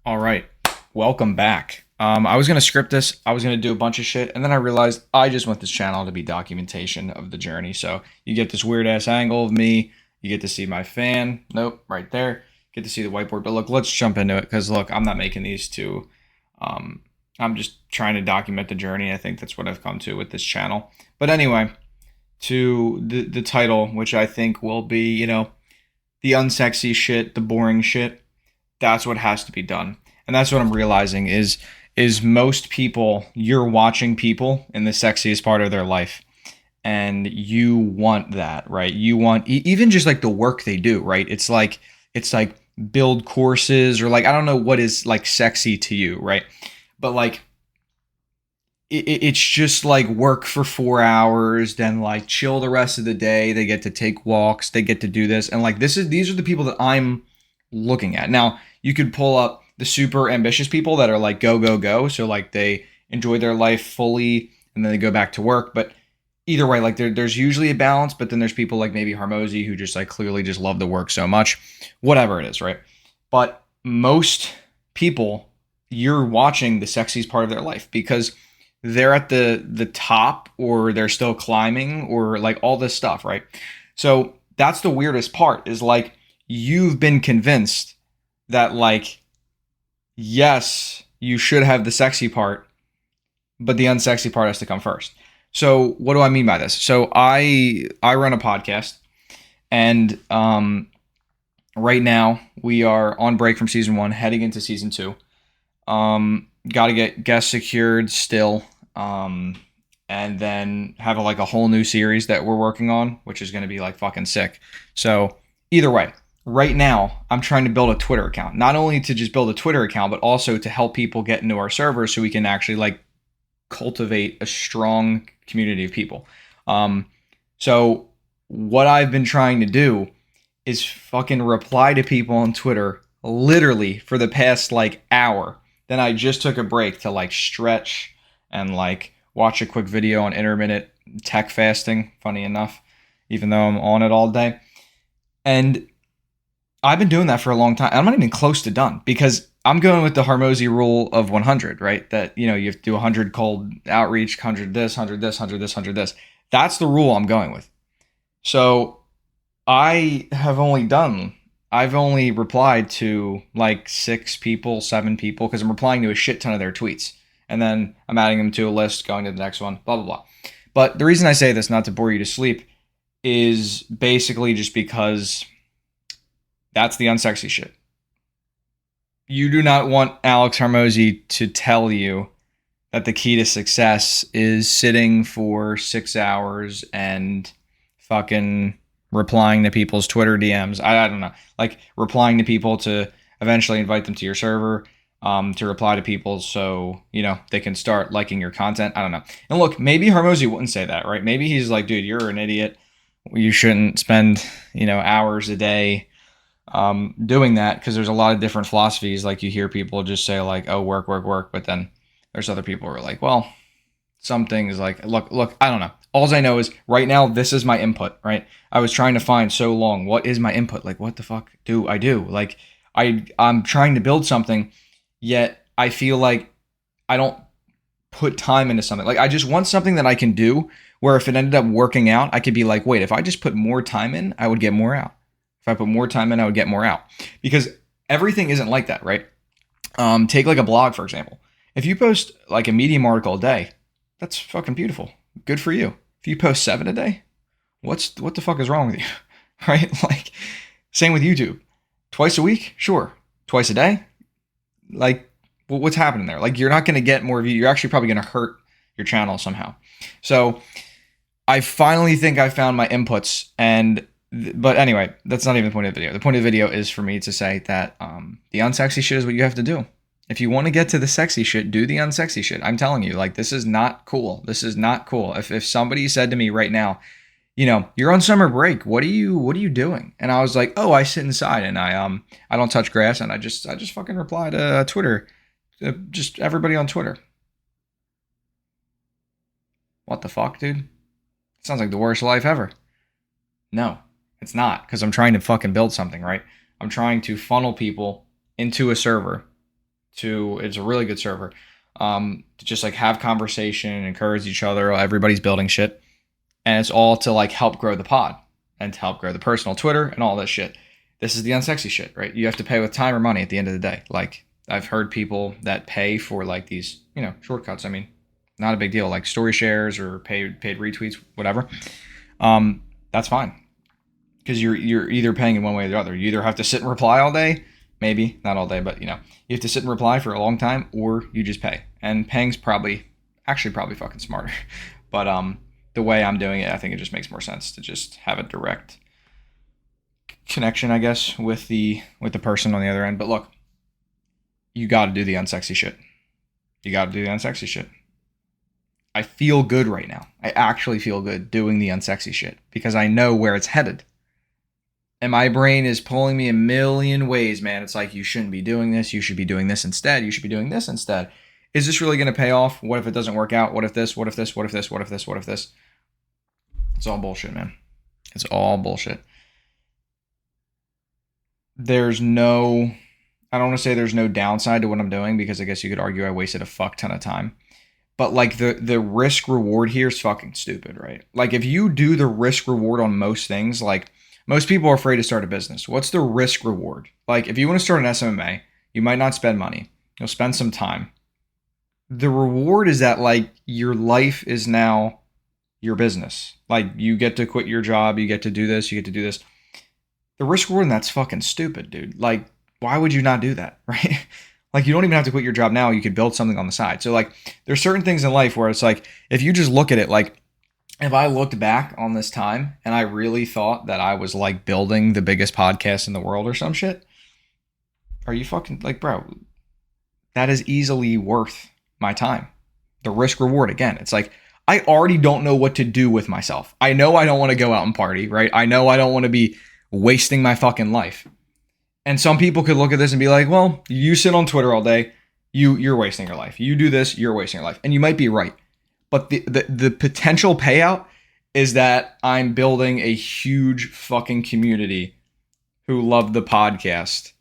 All right, welcome back. I was gonna script this. I was gonna do a bunch of shit, and then I realized I just want this channel to be documentation of the journey. So you get this weird ass angle of me. You get to see my fan. Nope, right there. Get to see the whiteboard. But look, let's jump into it because look, I'm not making these to. Um, I'm just trying to document the journey. I think that's what I've come to with this channel. But anyway, to the title, which I think will be, the unsexy shit, the boring shit. That's what has to be done. And that's what I'm realizing is most people, you're watching people in the sexiest part of their life, and you want that, right? You want even just like the work they do, right? It's like build courses, or like I don't know what is like sexy to you, right? But like it's just like work for 4 hours, then like chill the rest of the day. They get to take walks, they get to do this, and like these are the people that I'm looking at. Now you could pull up the super ambitious people that are like go go go, so like they enjoy their life fully and then they go back to work. But either way, like there's usually a balance. But then there's people like maybe Harmozy who just like clearly just love the work so much, whatever it is, right? But most people, you're watching the sexiest part of their life because they're at the top, or they're still climbing, or like all this stuff, right? So that's the weirdest part, is like you've been convinced that like yes, you should have the sexy part, but the unsexy part has to come first. So what do I mean by this? So I run a podcast, and right now we are on break from season 1, heading into season 2. Got to get guests secured still, and then have like a whole new series that we're working on, which is going to be like fucking sick. So either way, right now I'm trying to build a Twitter account, not only to just build a Twitter account, but also to help people get into our server so we can actually like cultivate a strong community of people. So what I've been trying to do is fucking reply to people on Twitter literally for the past like hour. Then I just took a break to like stretch and like watch a quick video on intermittent tech fasting, funny enough, even though I'm on it all day. And I've been doing that for a long time. I'm not even close to done because I'm going with the Harmozy rule of 100, right? That, you have to do 100 cold outreach, 100 this, 100 this, 100 this, 100 this. That's the rule I'm going with. So I've only replied to like 6 people, 7 people, because I'm replying to a shit ton of their tweets. And then I'm adding them to a list, going to the next one, blah, blah, blah. But the reason I say this, not to bore you to sleep, is basically just because that's the unsexy shit. You do not want Alex Harmozy to tell you that the key to success is sitting for 6 hours and fucking replying to people's Twitter DMs. I don't know. Like replying to people to eventually invite them to your server, to reply to people so, they can start liking your content. I don't know. And look, maybe Harmozy wouldn't say that, right? Maybe he's like, dude, you're an idiot. You shouldn't spend, hours a day doing that, because there's a lot of different philosophies. Like you hear people just say like, oh, work, work, work. But then there's other people who are like, well, some things like, look, I don't know. All I know is right now, this is my input, right? I was trying to find so long, what is my input? Like, what the fuck do I do? Like, I'm trying to build something, yet I feel like I don't put time into something. Like, I just want something that I can do where if it ended up working out, I could be like, wait, if I just put more time in, I would get more out. If I put more time in, I would get more out. Because everything isn't like that, right? Take like a blog, for example. If you post like a Medium article a day, that's fucking beautiful. Good for you. If you post 7 a day, what the fuck is wrong with you? Right? Like, same with YouTube. Twice a week? Sure. Twice a day? Like, what's happening there? Like, you're not going to get more views. You're actually probably going to hurt your channel somehow. So, I finally think I found my inputs. But anyway, that's not even the point of the video. The point of the video is for me to say that the unsexy shit is what you have to do. If you want to get to the sexy shit, do the unsexy shit. I'm telling you, like, this is not cool. This is not cool. If somebody said to me right now, you're on summer break, what are you doing? And I was like, oh, I sit inside and I don't touch grass, and I just fucking reply to Twitter, just everybody on Twitter. What the fuck, dude? Sounds like the worst life ever. No, it's not, because I'm trying to fucking build something, right? I'm trying to funnel people into a server it's a really good server. To just like have conversation, encourage each other. Everybody's building shit, and it's all to like help grow the pod and to help grow the personal Twitter and all this shit. This is the unsexy shit, right? You have to pay with time or money at the end of the day. Like I've heard people that pay for like these, shortcuts. I mean, not a big deal, like story shares or paid retweets, whatever. That's fine because you're either paying in one way or the other. You either have to sit and reply all day, maybe not all day, but you have to sit and reply for a long time, or you just pay. And paying's probably fucking smarter. But the way I'm doing it, I think it just makes more sense to just have a direct connection, I guess, with the person on the other end. But look, you got to do the unsexy shit. You got to do the unsexy shit. I feel good right now. I actually feel good doing the unsexy shit because I know where it's headed. And my brain is pulling me a million ways, man. It's like, you shouldn't be doing this. You should be doing this instead. You should be doing this instead. Is this really going to pay off? What if it doesn't work out? What if this? What if this? What if this? What if this? What if this? It's all bullshit, man. It's all bullshit. I don't want to say there's no downside to what I'm doing because I guess you could argue I wasted a fuck ton of time. But like the risk reward here is fucking stupid, right? Like if you do the risk reward on most things, like most people are afraid to start a business. What's the risk reward? Like if you want to start an SMA, you might not spend money. You'll spend some time. The reward is that like your life is now your business. Like you get to quit your job, you get to do this, you get to do this. The risk reward, that's fucking stupid, dude. Like why would you not do that, right? Like you don't even have to quit your job now. You could build something on the side. So like there's certain things in life where it's like, if you just look at it, like if I looked back on this time and I really thought that I was like building the biggest podcast in the world or some shit, are you fucking like, bro, that is easily worth my time. The risk reward, again, it's like, I already don't know what to do with myself. I know I don't want to go out and party, right? I know I don't want to be wasting my fucking life. And some people could look at this and be like, well, you sit on Twitter all day, you're wasting your life. You do this, you're wasting your life. And you might be right. But the potential payout is that I'm building a huge fucking community who love the podcast.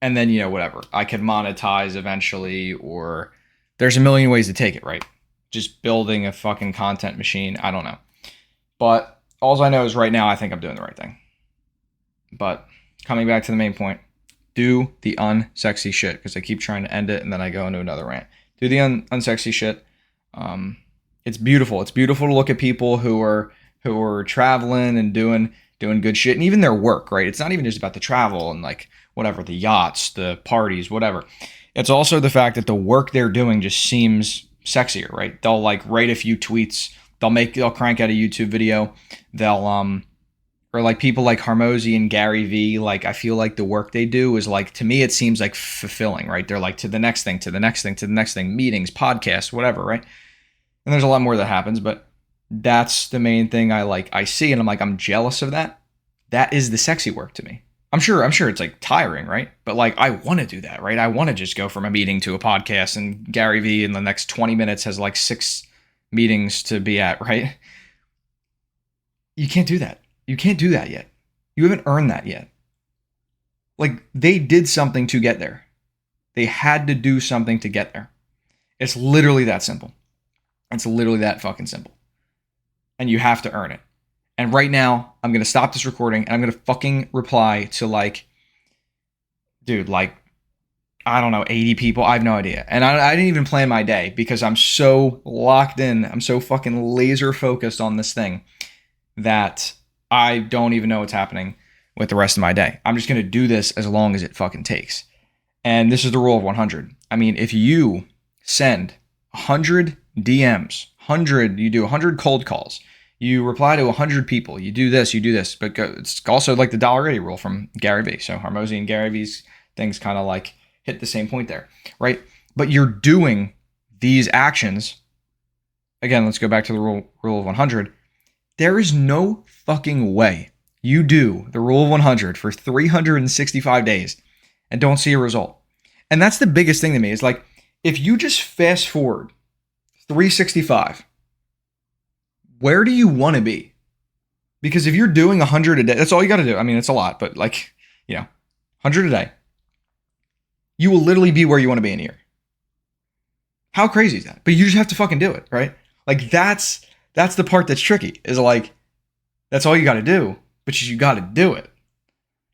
And then, whatever. I can monetize eventually, or there's a million ways to take it, right? Just building a fucking content machine. I don't know. But all I know is right now I think I'm doing the right thing. But coming back to the main point, do the unsexy shit, because I keep trying to end it and then I go into another rant. Do the unsexy shit. It's beautiful. It's beautiful to look at people who are traveling and doing good shit, and even their work, right? It's not even just about the travel and like whatever, the yachts, the parties, whatever. It's also the fact that the work they're doing just seems sexier, right? They'll like write a few tweets. They'll crank out a YouTube video. Or like people like Hormozy and Gary Vee, like I feel like the work they do is like, to me, it seems like fulfilling, right? They're like to the next thing, to the next thing, to the next thing, meetings, podcasts, whatever, right? And there's a lot more that happens, but that's the main thing I see. And I'm like, I'm jealous of that. That is the sexy work to me. I'm sure it's like tiring, right? But like, I want to do that, right? I want to just go from a meeting to a podcast, and Gary Vee in the next 20 minutes has like 6 meetings to be at, right? You can't do that. You can't do that yet. You haven't earned that yet. Like, they did something to get there. They had to do something to get there. It's literally that simple. It's literally that fucking simple. And you have to earn it. And right now, I'm going to stop this recording and I'm going to fucking reply to like, dude, like, I don't know, 80 people. I have no idea. And I didn't even plan my day because I'm so locked in. I'm so fucking laser focused on this thing that I don't even know what's happening with the rest of my day. I'm just going to do this as long as it fucking takes. And this is the rule of 100. I mean, if you send 100 DMs, you do 100 cold calls, you reply to 100 people, you do this, but it's also like the $80 rule from Gary Vee. So Hormozy and Gary Vee's things kind of like hit the same point there, right? But you're doing these actions. Again, let's go back to the rule of 100. There is no fucking way you do the rule of 100 for 365 days and don't see a result. And that's the biggest thing to me is like, if you just fast forward 365, where do you want to be? Because if you're doing 100 a day, that's all you got to do. I mean, it's a lot, but like, 100 a day. you will literally be where you want to be in a year. How crazy is that? But you just have to fucking do it, right? Like that's the part that's tricky. Is like that's all you got to do, but you got to do it.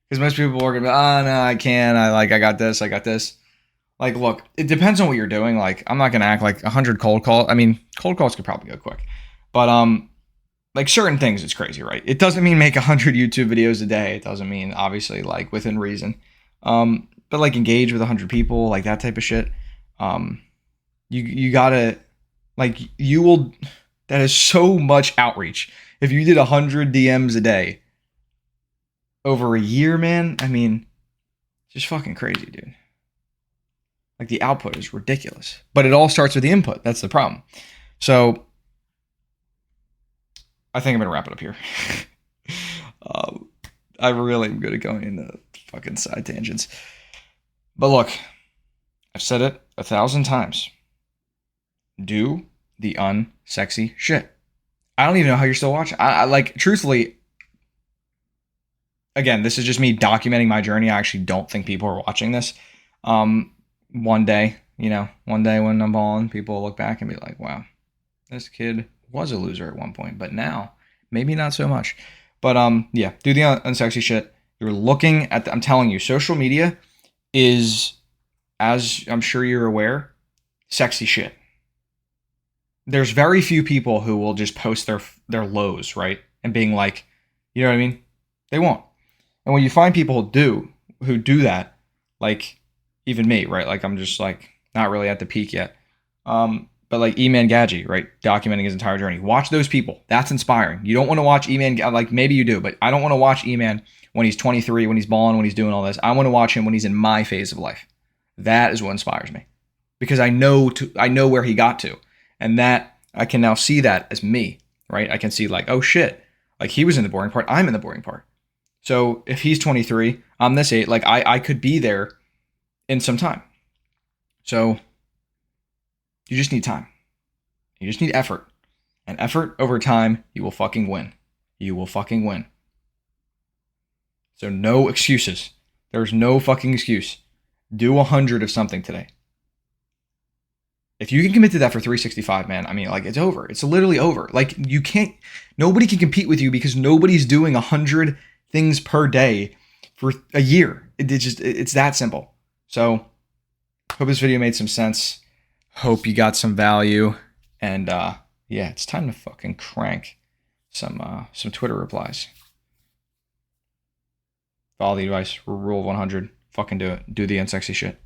Because most people are gonna be, oh no, I can't. I got this. I got this. Like, look, it depends on what you're doing. Like, I'm not gonna act like 100 cold calls. I mean, cold calls could probably go quick, but like certain things, it's crazy, right? It doesn't mean make 100 YouTube videos a day. It doesn't mean obviously like within reason, but like engage with 100 people, like that type of shit. You gotta like you will. That is so much outreach. If you did 100 DMs a day over a year, man, I mean, just fucking crazy, dude. Like the output is ridiculous, but it all starts with the input. That's the problem. So I think I'm gonna wrap it up here. I really am good at going into fucking side tangents. But look, I've said it 1,000 times. Do the unsexy shit. I don't even know how you're still watching. I like, truthfully, again, this is just me documenting my journey. I actually don't think people are watching this. One day when I'm balling, people will look back and be like, wow, this kid was a loser at one point, but now maybe not so much. But yeah, do the unsexy shit. You're looking at I'm telling you, social media is, as I'm sure you're aware, sexy shit. There's very few people who will just post their lows, right? And being like, you know what I mean? They won't. And when you find people who do that, like even me, right? Like I'm just like not really at the peak yet. But like E-Man Gadget, right? Documenting his entire journey. Watch those people. That's inspiring. You don't want to watch E-Man, like maybe you do, but I don't want to watch E-Man when he's 23, when he's balling, when he's doing all this. I want to watch him when he's in my phase of life. That is what inspires me. Because I know where he got to. And that I can now see that as me, right? I can see like, oh shit, like he was in the boring part. I'm in the boring part. So if he's 23, I'm this age, like I could be there in some time. So you just need time. You just need effort. And effort over time, you will fucking win. You will fucking win. So no excuses. There's no fucking excuse. Do 100 of something today. If you can commit to that for 365, man, I mean, like it's over. It's literally over. Like you can't, nobody can compete with you because nobody's doing 100 things per day for a year. It's that simple. So hope this video made some sense. Hope you got some value. And yeah, it's time to fucking crank some Twitter replies. Follow the advice. Rule 100. Fucking do it. Do the unsexy shit.